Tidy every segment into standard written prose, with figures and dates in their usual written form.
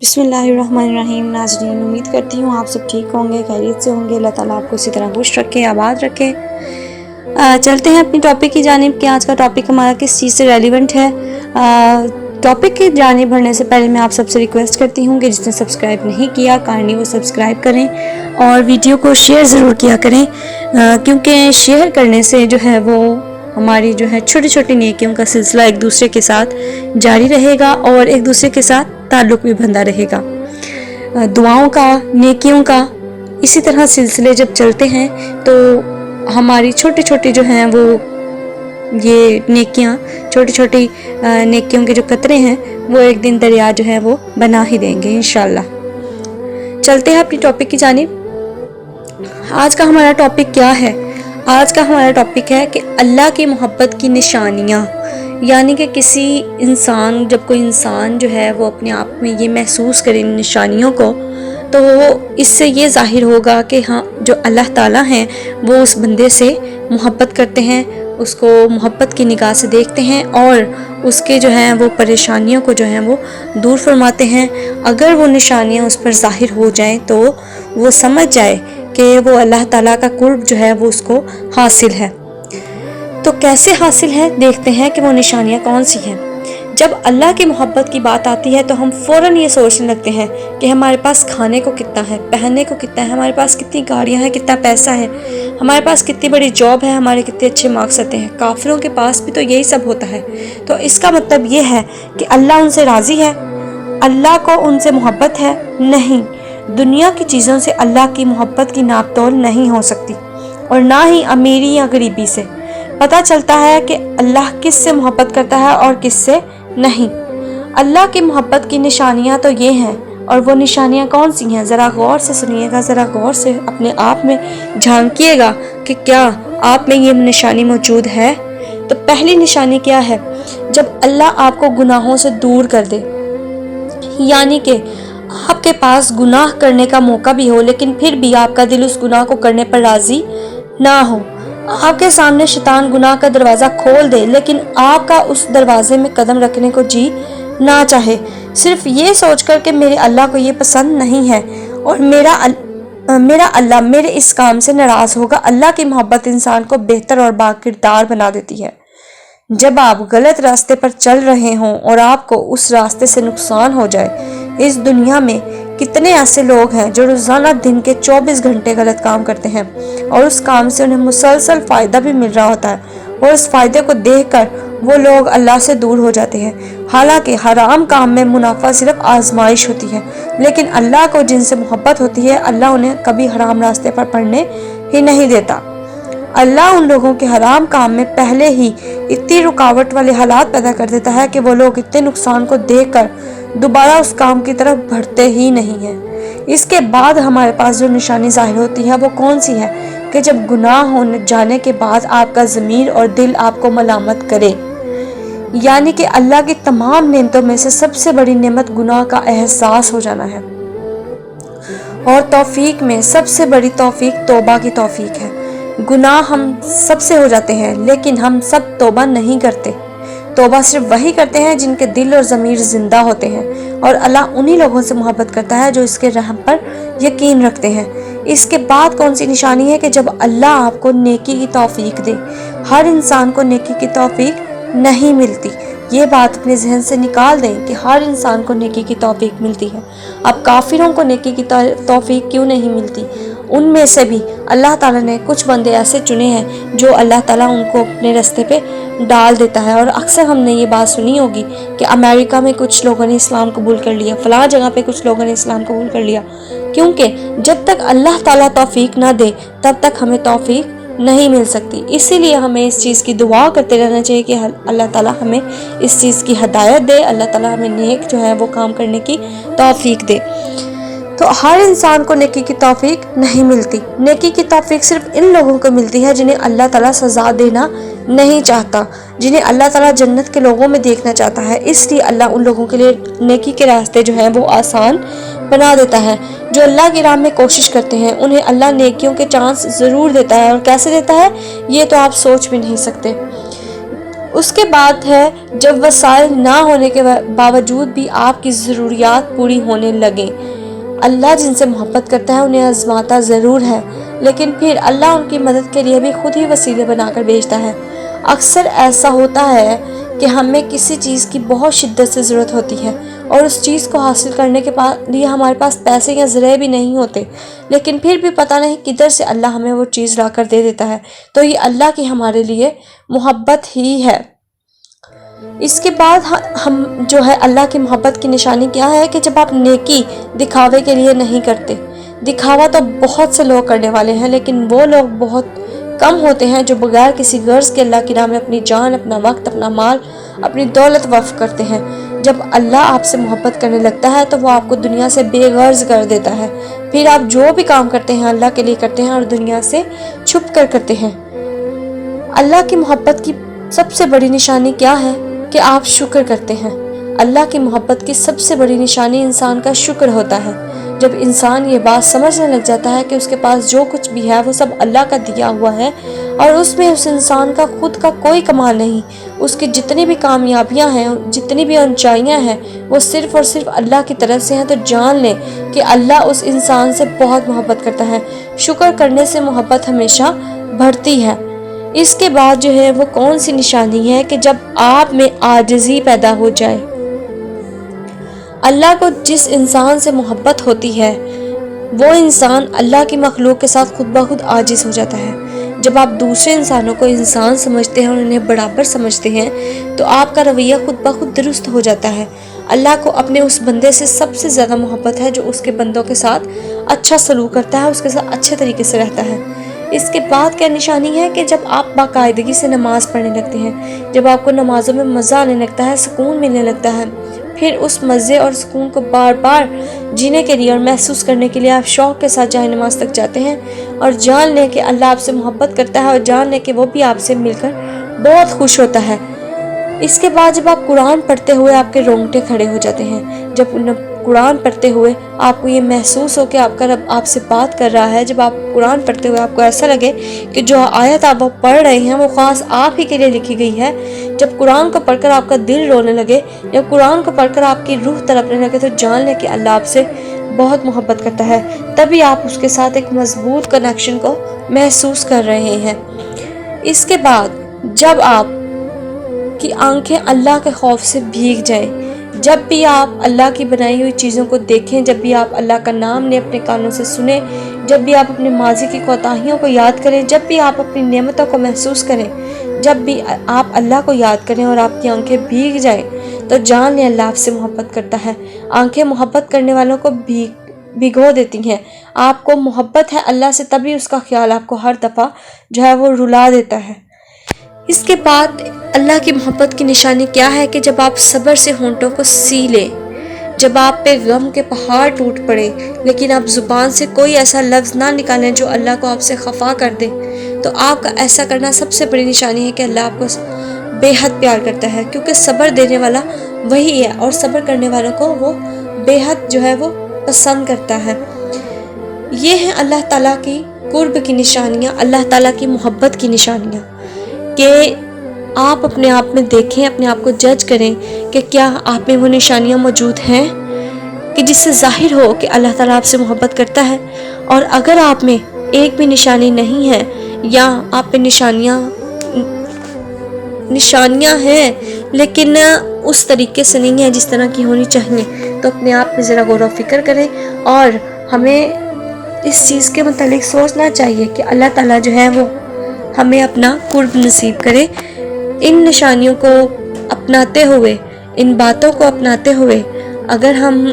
बिस्मिल्लाहिर्रहमानिर्रहीम। नाज़रीन, उम्मीद करती हूँ आप सब ठीक होंगे, खैरियत से होंगे। अल्लाह ताला आपको इसी तरह खुश रखे, आबाद रखे। चलते हैं अपनी टॉपिक की जानिब कि आज का टॉपिक हमारा किस चीज़ से रेलिवेंट है। टॉपिक की जानिब बढ़ने से पहले मैं आप सबसे रिक्वेस्ट करती हूँ कि जिसने सब्सक्राइब नहीं किया काइंडली वो सब्सक्राइब करें और वीडियो को शेयर ज़रूर किया करें, क्योंकि शेयर करने से जो है वो हमारी जो है छोटी छोटी नेकियों का सिलसिला एक दूसरे के साथ जारी रहेगा और एक दूसरे के साथ ताल्लुक़ भी बंधा रहेगा। दुआओं का, नेकियों का इसी तरह सिलसिले जब चलते हैं तो हमारी छोटी छोटी जो हैं वो ये नेकियां, छोटी छोटी नेकियों के जो कतरे हैं वो एक दिन दरिया जो है वो बना ही देंगे इंशाल्लाह। चलते हैं अपनी टॉपिक की जानिब। आज का हमारा टॉपिक क्या है? आज का हमारा टॉपिक है कि अल्लाह की मोहब्बत की निशानियाँ, यानी कि किसी इंसान, जब कोई इंसान जो है वो अपने आप में ये महसूस करे इन निशानियों को, तो इससे ये ज़ाहिर होगा कि हाँ, जो अल्लाह ताला हैं वो उस बंदे से मोहब्बत करते हैं, उसको मोहब्बत की निगाह से देखते हैं और उसके जो हैं वो परेशानियों को जो हैं वो दूर फरमाते हैं। अगर वो निशानियाँ उस पर ज़ाहिर हो जाएं तो वो समझ जाए कि वो अल्लाह ताला का कुर्ब जो है वो उसको हासिल है। तो कैसे हासिल है, देखते हैं कि वो निशानियाँ कौन सी हैं। जब अल्लाह की मोहब्बत की बात आती है तो हम फ़ौरन ये सोचने लगते हैं कि हमारे पास खाने को कितना है, पहनने को कितना है, हमारे पास कितनी गाड़ियाँ हैं, कितना पैसा है, हमारे पास कितनी बड़ी जॉब है, हमारे कितने अच्छे मार्क्स आते हैं। काफिरों के पास भी तो यही सब होता है। तो इसका मतलब ये है कि अल्लाह उनसे राज़ी है, अल्लाह को उनसे मोहब्बत है? नहीं। दुनिया की चीज़ों से अल्लाह की मोहब्बत की नाप तोल नहीं हो सकती और ना ही अमीरी या गरीबी से। पता चलता है कि अल्लाह किस से मोहब्बत करता है और किस से नहीं। अल्लाह की मोहब्बत की निशानियाँ तो ये हैं, और वो निशानियाँ कौन सी हैं? ज़रा गौर से सुनिएगा, ज़रा गौर से अपने आप में झांकिएगा कि क्या आप में ये निशानी मौजूद है। तो पहली निशानी क्या है? जब अल्लाह आपको गुनाहों से दूर कर दे, यानी कि आपके पास गुनाह करने का मौका भी हो लेकिन फिर भी आपका दिल उस गुनाह को करने पर राज़ी ना हो। आपके सामने शैतान गुनाह का दरवाज़ा खोल दे लेकिन आपका उस दरवाजे में कदम रखने को जी ना चाहे, सिर्फ ये सोचकर कि मेरे अल्लाह को ये पसंद नहीं है और मेरा अल्लाह मेरे इस काम से नाराज़ होगा। अल्लाह की मोहब्बत इंसान को बेहतर और बाकिरदार बना देती है। जब आप गलत रास्ते पर चल रहे हों और आपको उस रास्ते से नुकसान हो जाए, इस दुनिया में कितने ऐसे लोग हैं जो रोज़ाना दिन के 24 घंटे गलत काम करते हैं और उस काम से उन्हें मुसलसल फ़ायदा भी मिल रहा होता है और उस फ़ायदे को देखकर वो लोग अल्लाह से दूर हो जाते हैं। हालांकि हराम काम में मुनाफा सिर्फ आजमाइश होती है, लेकिन अल्लाह को जिनसे मोहब्बत होती है अल्लाह उन्हें कभी हराम रास्ते पर पड़ने ही नहीं देता। अल्लाह उन लोगों के हराम काम में पहले ही इतनी रुकावट वाले हालात पैदा कर देता है कि वो लोग इतने नुकसान को देखकर दोबारा उस काम की तरफ बढ़ते ही नहीं हैं। इसके बाद हमारे पास जो निशानी जाहिर होती है वो कौन सी है? कि जब गुनाह होने जाने के बाद आपका ज़मीर और दिल आपको मलामत करे, यानी कि अल्लाह की तमाम नेमतों में से सबसे बड़ी नेमत गुनाह का एहसास हो जाना है और तौफीक में सबसे बड़ी तौफीक तौबा की तौफीक है। गुनाह हम सबसे हो जाते हैं लेकिन हम सब तौबा नहीं करते। तौबा सिर्फ वही करते हैं जिनके दिल और ज़मीर ज़िंदा होते हैं और अल्लाह उन्हीं लोगों से मोहब्बत करता है जो इसके रहम पर यकीन रखते हैं। इसके बाद कौन सी निशानी है? कि जब अल्लाह आपको नेकी की तौफीक दे। हर इंसान को नेकी की तौफीक नहीं मिलती, ये बात अपने जहन से निकाल दें कि हर इंसान को नेकी की तौफीक मिलती है। अब काफिरों को नेकी की तौफीक क्यों नहीं मिलती? उनमें से भी अल्लाह ताला ने कुछ बंदे ऐसे चुने हैं जो अल्लाह ताला उनको अपने रास्ते पे डाल देता है। और अक्सर हमने ये बात सुनी होगी कि अमेरिका में कुछ लोगों ने इस्लाम कबूल कर लिया, फलां जगह पे कुछ लोगों ने इस्लाम कबूल कर लिया, क्योंकि जब तक अल्लाह ताला तौफीक ना दे तब तक हमें तौफीक नहीं मिल सकती। इसीलिए हमें इस चीज़ की दुआ करते रहना चाहिए कि अल्लाह ताला हमें इस चीज़ की हदायत दे, अल्लाह ताला हमें नेक जो है वो काम करने की तौफीक दे। तो हर इंसान को नेकी की तौफीक नहीं मिलती। नेकी की तौफीक सिर्फ इन लोगों को मिलती है जिन्हें अल्लाह ताला सज़ा देना नहीं चाहता, जिन्हें अल्लाह ताला जन्नत के लोगों में देखना चाहता है। इसलिए अल्लाह उन लोगों के लिए नेकी के रास्ते जो हैं वो आसान बना देता है। जो अल्लाह की राह में कोशिश करते हैं उन्हें अल्लाह नेकियों के चांस ज़रूर देता है, और कैसे देता है ये तो आप सोच भी नहीं सकते। اس کے بعد ہے جب وسائل نہ ہونے کے باوجود بھی آپ کی ضروریات پوری ہونے لگیں۔ اللہ جن سے محبت کرتا ہے انہیں آزماتا ضرور ہے، لیکن پھر اللہ ان کی مدد کے لیے بھی خود ہی وسیلے بنا کر بھیجتا ہے۔ اکثر ایسا ہوتا ہے کہ ہمیں کسی چیز کی بہت شدت سے ضرورت ہوتی ہے اور اس چیز کو حاصل کرنے کے لیے ہمارے پاس پیسے یا ذرائع بھی نہیں ہوتے، لیکن پھر بھی پتہ نہیں کدھر سے اللہ ہمیں وہ چیز لا کر دے دیتا ہے۔ تو یہ اللہ کی ہمارے لیے محبت ہی ہے۔ اس کے بعد ہم جو ہے اللہ کی محبت کی نشانی کیا ہے کہ جب آپ نیکی دکھاوے کے لیے نہیں کرتے۔ دکھاوا تو بہت سے لوگ کرنے والے ہیں، لیکن وہ لوگ بہت کم ہوتے ہیں جو بغیر کسی غرض کے اللہ کے نام میں اپنی جان، اپنا وقت، اپنا مال، اپنی دولت وقف کرتے ہیں۔ جب اللہ آپ سے محبت کرنے لگتا ہے تو وہ آپ کو دنیا سے بے غرض کر دیتا ہے۔ پھر آپ جو بھی کام کرتے ہیں اللہ کے لیے کرتے ہیں اور دنیا سے چھپ کر کرتے ہیں۔ اللہ کی محبت کی سب سے بڑی نشانی کیا ہے کہ آپ شکر کرتے ہیں۔ اللہ کی محبت کی سب سے بڑی نشانی انسان کا شکر ہوتا ہے۔ جب انسان یہ بات سمجھنے لگ جاتا ہے کہ اس کے پاس جو کچھ بھی ہے وہ سب اللہ کا دیا ہوا ہے اور اس میں اس انسان کا خود کا کوئی کمال نہیں، اس کی جتنی بھی کامیابیاں ہیں، جتنی بھی اونچائیاں ہیں وہ صرف اور صرف اللہ کی طرف سے ہیں، تو جان لیں کہ اللہ اس انسان سے بہت محبت کرتا ہے۔ شکر کرنے سے محبت ہمیشہ بڑھتی ہے۔ اس کے بعد جو ہے وہ کون سی نشانی ہے کہ جب آپ میں عاجزی پیدا ہو جائے۔ اللہ کو جس انسان سے محبت ہوتی ہے وہ انسان اللہ کی مخلوق کے ساتھ خود بخود عاجز ہو جاتا ہے۔ جب آپ دوسرے انسانوں کو انسان سمجھتے ہیں اور انہیں برابر سمجھتے ہیں تو آپ کا رویہ خود بخود درست ہو جاتا ہے۔ اللہ کو اپنے اس بندے سے سب سے زیادہ محبت ہے جو اس کے بندوں کے ساتھ اچھا سلوک کرتا ہے، اس کے ساتھ اچھے طریقے سے رہتا ہے۔ اس کے بعد کیا نشانی ہے کہ جب آپ باقاعدگی سے نماز پڑھنے لگتے ہیں، جب آپ کو نمازوں میں مزہ آنے لگتا ہے، سکون ملنے لگتا ہے، پھر اس مزے اور سکون کو بار بار جینے کے لیے اور محسوس کرنے کے لیے آپ شوق کے ساتھ جائے نماز تک جاتے ہیں اور جان لیں کہ اللہ آپ سے محبت کرتا ہے اور جان لیں کہ وہ بھی آپ سے مل کر بہت خوش ہوتا ہے۔ اس کے بعد جب آپ قرآن پڑھتے ہوئے آپ کے رونگٹے کھڑے ہو جاتے ہیں، جب قرآن پڑھتے ہوئے آپ کو یہ محسوس ہو کہ آپ کا رب آپ سے بات کر رہا ہے، جب آپ قرآن پڑھتے ہوئے آپ کو ایسا لگے کہ جو آیت آپ پڑھ رہے ہیں وہ خاص آپ ہی کے لیے لکھی گئی ہے، جب قرآن کو پڑھ کر آپ کا دل رونے لگے، جب قرآن کو پڑھ کر آپ کی روح تڑپنے لگے، تو جان لیں کہ اللہ آپ سے بہت محبت کرتا ہے۔ تبھی آپ اس کے ساتھ ایک مضبوط کنیکشن کو محسوس کر رہے ہیں۔ اس کے بعد جب آپ کی آنکھیں اللہ کے خوف سے بھیگ جائیں، جب بھی آپ اللہ کی بنائی ہوئی چیزوں کو دیکھیں، جب بھی آپ اللہ کا نام لیں، اپنے کانوں سے سنیں، جب بھی آپ اپنے ماضی کی کوتاہیوں کو یاد کریں، جب بھی آپ اپنی نعمتوں کو محسوس کریں، جب بھی آپ اللہ کو یاد کریں اور آپ کی آنکھیں بھیگ جائیں، تو جان لیں اللہ آپ سے محبت کرتا ہے۔ آنکھیں محبت کرنے والوں کو بھگو دیتی ہیں۔ آپ کو محبت ہے اللہ سے، تبھی اس کا خیال آپ کو ہر دفعہ جو ہے وہ رلا دیتا ہے۔ اس کے بعد اللہ کی محبت کی نشانی کیا ہے کہ جب آپ صبر سے ہونٹوں کو سی لیں، جب آپ پہ غم کے پہاڑ ٹوٹ پڑے لیکن آپ زبان سے کوئی ایسا لفظ نہ نکالیں جو اللہ کو آپ سے خفا کر دے، تو آپ کا ایسا کرنا سب سے بڑی نشانی ہے کہ اللہ آپ کو بے حد پیار کرتا ہے، کیونکہ صبر دینے والا وہی ہے اور صبر کرنے والوں کو وہ بے حد جو ہے وہ پسند کرتا ہے۔ یہ ہیں اللہ تعالیٰ کی قرب کی نشانیاں، اللہ تعالیٰ کی محبت کی نشانیاں، کہ آپ اپنے آپ میں دیکھیں، اپنے آپ کو جج کریں کہ کیا آپ میں وہ نشانیاں موجود ہیں کہ جس سے ظاہر ہو کہ اللہ تعالیٰ آپ سے محبت کرتا ہے۔ اور اگر آپ میں ایک بھی نشانی نہیں ہے یا آپ پہ نشانیاں ہیں لیکن اس طریقے سے نہیں ہیں جس طرح کی ہونی چاہیے، تو اپنے آپ میں ذرا غور و فکر کریں اور ہمیں اس چیز کے متعلق سوچنا چاہیے کہ اللہ تعالیٰ جو ہے وہ ہمیں اپنا قرب نصیب کرے۔ ان نشانیوں کو اپناتے ہوئے، ان باتوں کو اپناتے ہوئے اگر ہم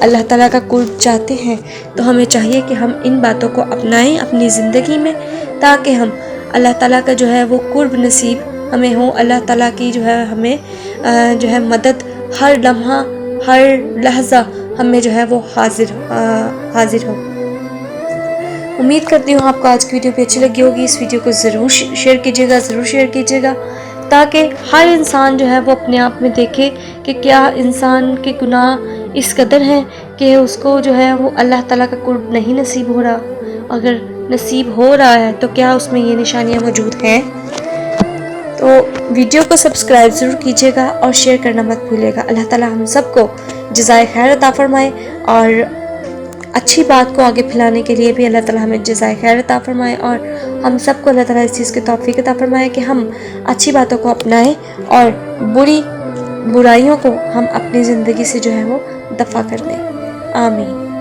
اللہ تعالیٰ کا قرب چاہتے ہیں تو ہمیں چاہیے کہ ہم ان باتوں کو اپنائیں اپنی زندگی میں، تاکہ ہم اللہ تعالیٰ کا جو ہے وہ قرب نصیب ہمیں ہو، اللہ تعالیٰ کی جو ہے ہمیں جو ہے مدد ہر لمحہ ہر لحظہ ہمیں جو ہے وہ حاضر ہو۔ امید کرتی ہوں آپ کو آج کی ویڈیو بھی اچھی لگی ہوگی۔ اس ویڈیو کو ضرور شیئر کیجیے گا تاکہ ہر انسان جو ہے وہ اپنے آپ میں دیکھے کہ کیا انسان کے گناہ اس قدر ہیں کہ اس کو جو ہے وہ اللہ تعالیٰ کا قرب نہیں نصیب ہو رہا، اگر نصیب ہو رہا ہے تو کیا اس میں یہ نشانیاں موجود ہیں۔ تو ویڈیو کو سبسکرائب ضرور کیجیے گا اور شیئر کرنا مت بھولیے گا. اللہ تعالیٰ ہم سب کو جزائے خیر عطا فرمائے اور اچھی بات کو آگے پھیلانے کے لیے بھی اللہ تعالیٰ ہمیں جزائے خیر عطا فرمائے اور ہم سب کو اللہ تعالیٰ اس چیز کی توفیق عطا فرمائے کہ ہم اچھی باتوں کو اپنائیں اور برائیوں کو ہم اپنی زندگی سے جو ہے وہ دفع کر دیں. آمین.